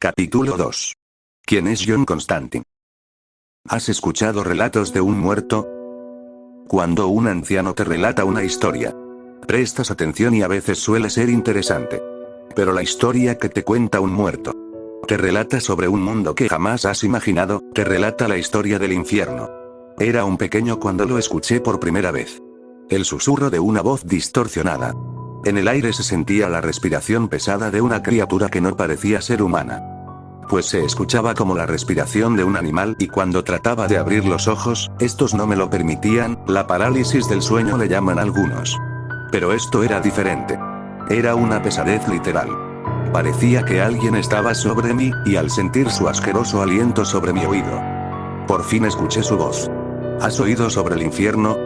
Capítulo 2. ¿Quién es John Constantine? ¿Has escuchado relatos de un muerto? Cuando un anciano te relata una historia, prestas atención y a veces suele ser interesante. Pero la historia que te cuenta un muerto te relata sobre un mundo que jamás has imaginado, te relata la historia del infierno. Era un pequeño cuando lo escuché por primera vez. El susurro de una voz distorsionada. En el aire se sentía la respiración pesada de una criatura que no parecía ser humana. Pues se escuchaba como la respiración de un animal y cuando trataba de abrir los ojos, estos no me lo permitían, la parálisis del sueño le llaman algunos. Pero esto era diferente. Era una pesadez literal. Parecía que alguien estaba sobre mí, y al sentir su asqueroso aliento sobre mi oído, por fin escuché su voz. ¿Has oído sobre el infierno?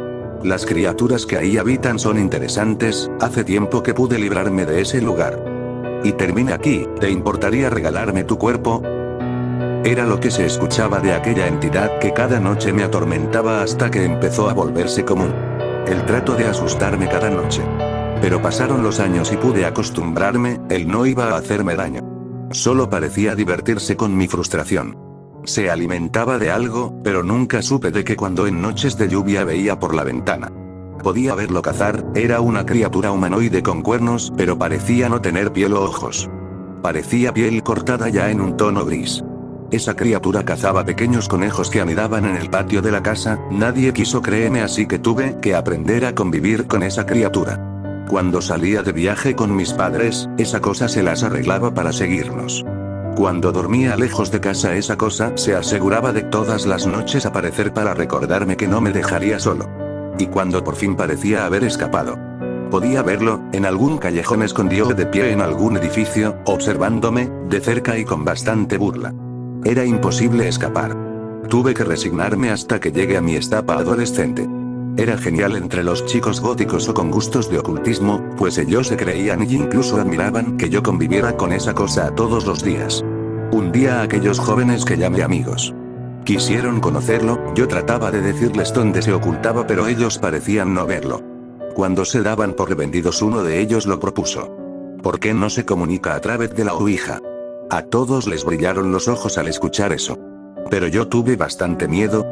Las criaturas que ahí habitan son interesantes, hace tiempo que pude librarme de ese lugar. Y termina aquí, ¿te importaría regalarme tu cuerpo? Era lo que se escuchaba de aquella entidad que cada noche me atormentaba hasta que empezó a volverse común. El trato de asustarme cada noche. Pero pasaron los años y pude acostumbrarme, él no iba a hacerme daño. Solo parecía divertirse con mi frustración. Se alimentaba de algo, pero nunca supe de qué cuando en noches de lluvia veía por la ventana. Podía verlo cazar, era una criatura humanoide con cuernos, pero parecía no tener piel o ojos. Parecía piel cortada ya en un tono gris. Esa criatura cazaba pequeños conejos que anidaban en el patio de la casa, nadie quiso creerme así que tuve que aprender a convivir con esa criatura. Cuando salía de viaje con mis padres, esa cosa se las arreglaba para seguirnos. Cuando dormía lejos de casa esa cosa se aseguraba de todas las noches aparecer para recordarme que no me dejaría solo. Y cuando por fin parecía haber escapado, podía verlo, en algún callejón escondido de pie en algún edificio, observándome, de cerca y con bastante burla. Era imposible escapar. Tuve que resignarme hasta que llegué a mi etapa adolescente. Era genial entre los chicos góticos o con gustos de ocultismo, pues ellos se creían y incluso admiraban que yo conviviera con esa cosa todos los días. Un día aquellos jóvenes que llamé amigos quisieron conocerlo, yo trataba de decirles dónde se ocultaba pero ellos parecían no verlo. Cuando se daban por vendidos uno de ellos lo propuso. ¿Por qué no se comunica a través de la Ouija? A todos les brillaron los ojos al escuchar eso. Pero yo tuve bastante miedo.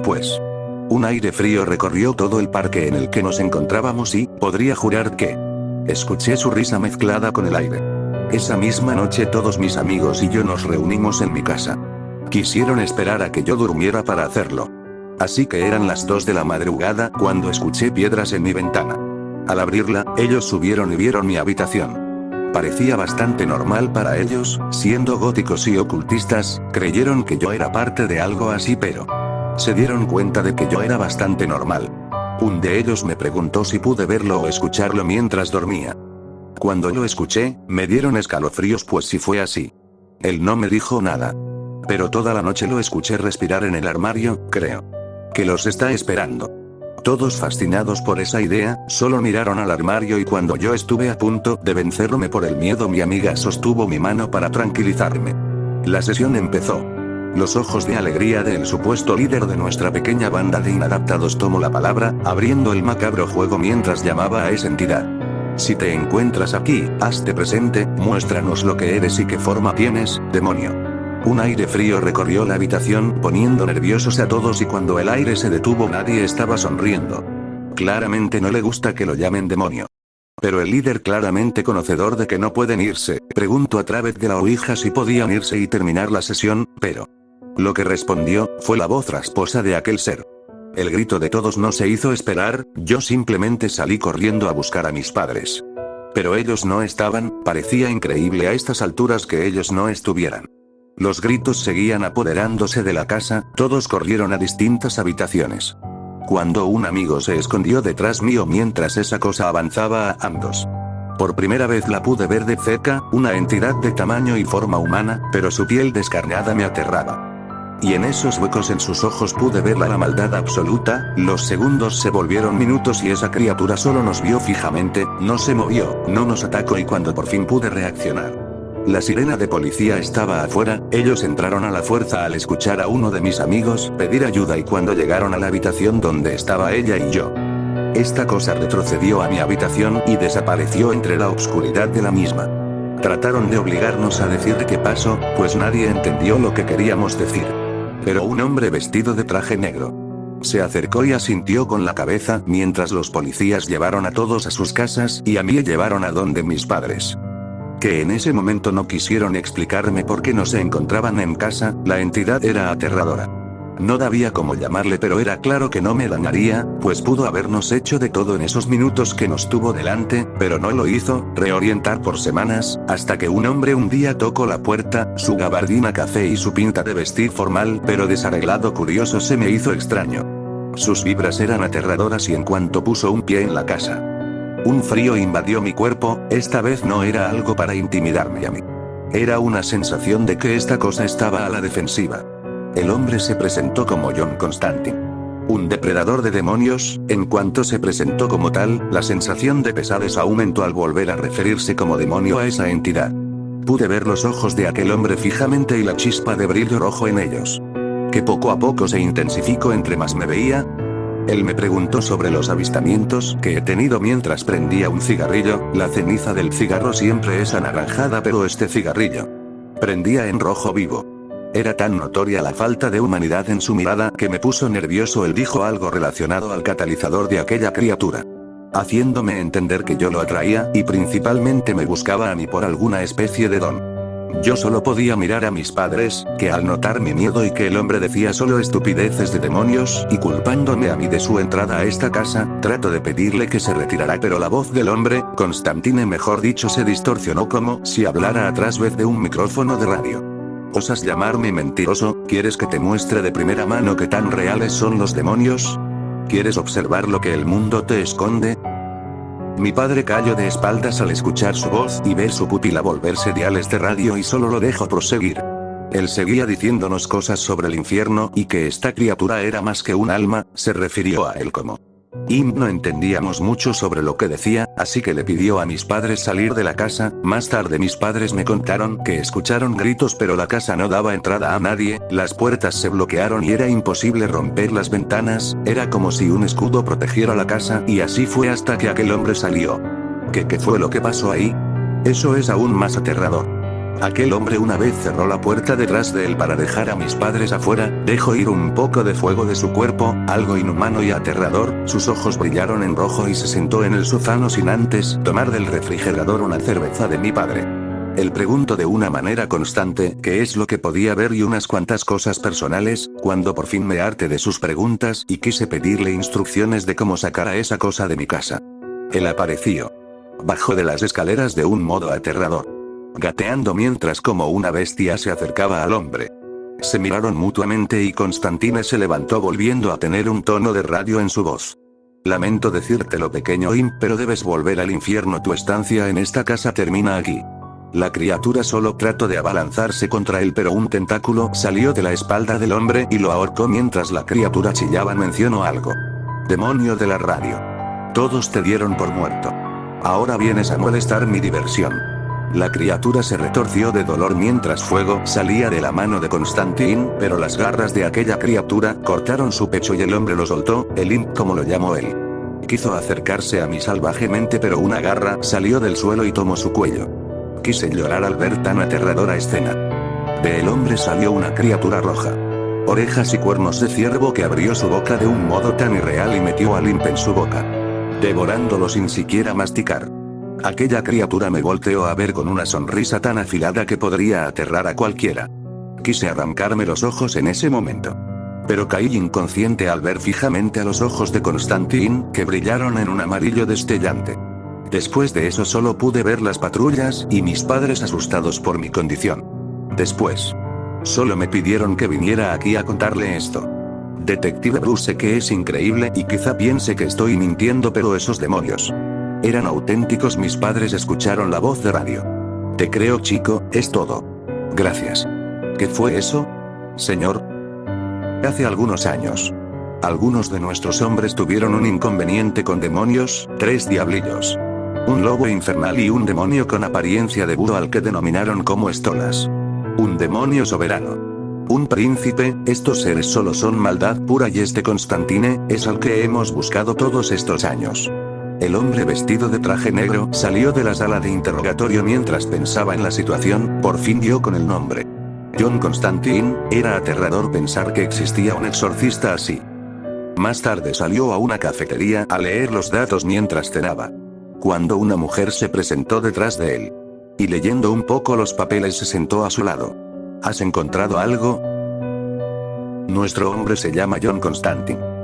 Pues un aire frío recorrió todo el parque en el que nos encontrábamos y, podría jurar que escuché su risa mezclada con el aire. Esa misma noche todos mis amigos y yo nos reunimos en mi casa. Quisieron esperar a que yo durmiera para hacerlo. Así que eran las 2 de la madrugada cuando escuché piedras en mi ventana. Al abrirla, ellos subieron y vieron mi habitación. Parecía bastante normal para ellos, siendo góticos y ocultistas, creyeron que yo era parte de algo así pero se dieron cuenta de que yo era bastante normal. Un de ellos me preguntó si pude verlo o escucharlo mientras dormía. Cuando lo escuché, me dieron escalofríos pues si fue así. Él no me dijo nada. Pero toda la noche lo escuché respirar en el armario, creo que los está esperando. Todos fascinados por esa idea, solo miraron al armario y cuando yo estuve a punto de vencerme por el miedo mi amiga sostuvo mi mano para tranquilizarme. La sesión empezó. Los ojos de alegría del supuesto líder de nuestra pequeña banda de inadaptados tomó la palabra, abriendo el macabro juego mientras llamaba a esa entidad. Si te encuentras aquí, hazte presente, muéstranos lo que eres y qué forma tienes, demonio. Un aire frío recorrió la habitación, poniendo nerviosos a todos y cuando el aire se detuvo nadie estaba sonriendo. Claramente no le gusta que lo llamen demonio. Pero el líder, claramente conocedor de que no pueden irse, preguntó a través de la Ouija si podían irse y terminar la sesión, pero lo que respondió fue la voz rasposa de aquel ser. El grito de todos no se hizo esperar, yo simplemente salí corriendo a buscar a mis padres. Pero ellos no estaban, parecía increíble a estas alturas que ellos no estuvieran. Los gritos seguían apoderándose de la casa, todos corrieron a distintas habitaciones. Cuando un amigo se escondió detrás mío mientras esa cosa avanzaba a ambos. Por primera vez la pude ver de cerca, una entidad de tamaño y forma humana, pero su piel descarnada me aterraba. Y en esos huecos en sus ojos pude ver la maldad absoluta, los segundos se volvieron minutos y esa criatura solo nos vio fijamente, no se movió, no nos atacó y cuando por fin pude reaccionar. La sirena de policía estaba afuera, ellos entraron a la fuerza al escuchar a uno de mis amigos pedir ayuda y cuando llegaron a la habitación donde estaba ella y yo, esta cosa retrocedió a mi habitación y desapareció entre la oscuridad de la misma. Trataron de obligarnos a decir qué pasó, pues nadie entendió lo que queríamos decir. Pero un hombre vestido de traje negro se acercó y asintió con la cabeza, mientras los policías llevaron a todos a sus casas y a mí llevaron a donde mis padres. Que en ese momento no quisieron explicarme por qué no se encontraban en casa. La entidad era aterradora. No sabía cómo llamarle, pero era claro que no me dañaría, pues pudo habernos hecho de todo en esos minutos que nos tuvo delante, pero no lo hizo, reorientar por semanas, hasta que un hombre un día tocó la puerta, su gabardina café y su pinta de vestir formal pero desarreglado curioso se me hizo extraño. Sus vibras eran aterradoras y en cuanto puso un pie en la casa, un frío invadió mi cuerpo. Esta vez no era algo para intimidarme a mí. Era una sensación de que esta cosa estaba a la defensiva. El hombre se presentó como John Constantine, un depredador de demonios. En cuanto se presentó como tal, la sensación de pesadez aumentó al volver a referirse como demonio a esa entidad. Pude ver los ojos de aquel hombre fijamente y la chispa de brillo rojo en ellos, que poco a poco se intensificó entre más me veía. Él me preguntó sobre los avistamientos que he tenido mientras prendía un cigarrillo. La ceniza del cigarro siempre es anaranjada, pero este cigarrillo prendía en rojo vivo. Era tan notoria la falta de humanidad en su mirada que me puso nervioso. Él dijo algo relacionado al catalizador de aquella criatura, haciéndome entender que yo lo atraía, y principalmente me buscaba a mí por alguna especie de don. Yo solo podía mirar a mis padres, que al notar mi miedo y que el hombre decía solo estupideces de demonios, y culpándome a mí de su entrada a esta casa, trato de pedirle que se retirara, pero la voz del hombre, Constantine mejor dicho, se distorsionó como si hablara a través de un micrófono de radio. ¿Osas llamarme mentiroso? ¿Quieres que te muestre de primera mano qué tan reales son los demonios? ¿Quieres observar lo que el mundo te esconde? Mi padre cayó de espaldas al escuchar su voz y ver su pupila volverse diales de radio, y solo lo dejó proseguir. Él seguía diciéndonos cosas sobre el infierno y que esta criatura era más que un alma. Se refirió a él como no entendíamos mucho sobre lo que decía, así que le pidió a mis padres salir de la casa. Más tarde mis padres me contaron que escucharon gritos, pero la casa no daba entrada a nadie, las puertas se bloquearon y era imposible romper las ventanas. Era como si un escudo protegiera la casa, y así fue hasta que aquel hombre salió. ¿Qué fue lo que pasó ahí? Eso es aún más aterrador. Aquel hombre una vez cerró la puerta detrás de él para dejar a mis padres afuera, dejó ir un poco de fuego de su cuerpo, algo inhumano y aterrador. Sus ojos brillaron en rojo y se sentó en el sofá no sin antes tomar del refrigerador una cerveza de mi padre. Él preguntó de una manera constante qué es lo que podía ver y unas cuantas cosas personales. Cuando por fin me harté de sus preguntas y quise pedirle instrucciones de cómo sacar a esa cosa de mi casa, él apareció. Bajó de las escaleras de un modo aterrador, gateando mientras como una bestia se acercaba al hombre. Se miraron mutuamente y Constantine se levantó volviendo a tener un tono de radio en su voz. Lamento decírtelo, pequeño Im, pero debes volver al infierno. Tu estancia en esta casa termina aquí. La criatura solo trató de abalanzarse contra él, pero un tentáculo salió de la espalda del hombre y lo ahorcó mientras la criatura chillaba. Mencionó algo. Demonio de la radio. Todos te dieron por muerto. Ahora vienes a molestar mi diversión. La criatura se retorció de dolor mientras fuego salía de la mano de Constantine, pero las garras de aquella criatura cortaron su pecho y el hombre lo soltó. El imp, como lo llamó él, quiso acercarse a mí salvajemente, pero una garra salió del suelo y tomó su cuello. Quise llorar al ver tan aterradora escena. De el hombre salió una criatura roja, orejas y cuernos de ciervo, que abrió su boca de un modo tan irreal y metió al imp en su boca, devorándolo sin siquiera masticar. Aquella criatura me volteó a ver con una sonrisa tan afilada que podría aterrar a cualquiera. Quise arrancarme los ojos en ese momento, pero caí inconsciente al ver fijamente a los ojos de Constantine, que brillaron en un amarillo destellante. Después de eso solo pude ver las patrullas y mis padres asustados por mi condición. Después, solo me pidieron que viniera aquí a contarle esto. Detective Bruce, sé que es increíble y quizá piense que estoy mintiendo, pero esos demonios eran auténticos. Mis padres escucharon la voz de radio. Te creo, chico, es todo. Gracias. ¿Qué fue eso, señor? Hace algunos años, algunos de nuestros hombres tuvieron un inconveniente con demonios, 3 diablillos, un lobo infernal y un demonio con apariencia de búho al que denominaron como Stolas. Un demonio soberano, un príncipe. Estos seres solo son maldad pura, y este Constantine es al que hemos buscado todos estos años. El hombre vestido de traje negro salió de la sala de interrogatorio mientras pensaba en la situación, por fin dio con el nombre. John Constantine. Era aterrador pensar que existía un exorcista así. Más tarde salió a una cafetería a leer los datos mientras cenaba. Cuando una mujer se presentó detrás de él. Y leyendo un poco los papeles se sentó a su lado. ¿Has encontrado algo? Nuestro hombre se llama John Constantine.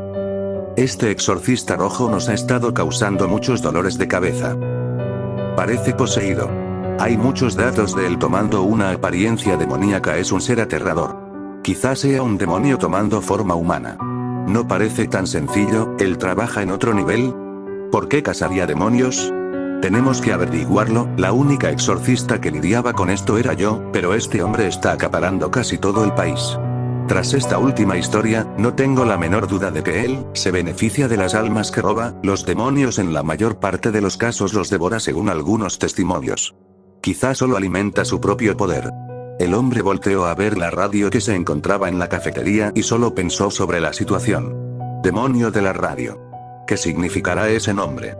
Este exorcista rojo nos ha estado causando muchos dolores de cabeza. Parece poseído. Hay muchos datos de él tomando una apariencia demoníaca. Es un ser aterrador. Quizás sea un demonio tomando forma humana. No parece tan sencillo. ¿Él trabaja en otro nivel? ¿Por qué cazaría demonios? Tenemos que averiguarlo. La única exorcista que lidiaba con esto era yo, pero este hombre está acaparando casi todo el país. Tras esta última historia, no tengo la menor duda de que él se beneficia de las almas que roba. Los demonios en la mayor parte de los casos los devora según algunos testimonios. Quizá solo alimenta su propio poder. El hombre volteó a ver la radio que se encontraba en la cafetería y solo pensó sobre la situación. Demonio de la radio. ¿Qué significará ese nombre?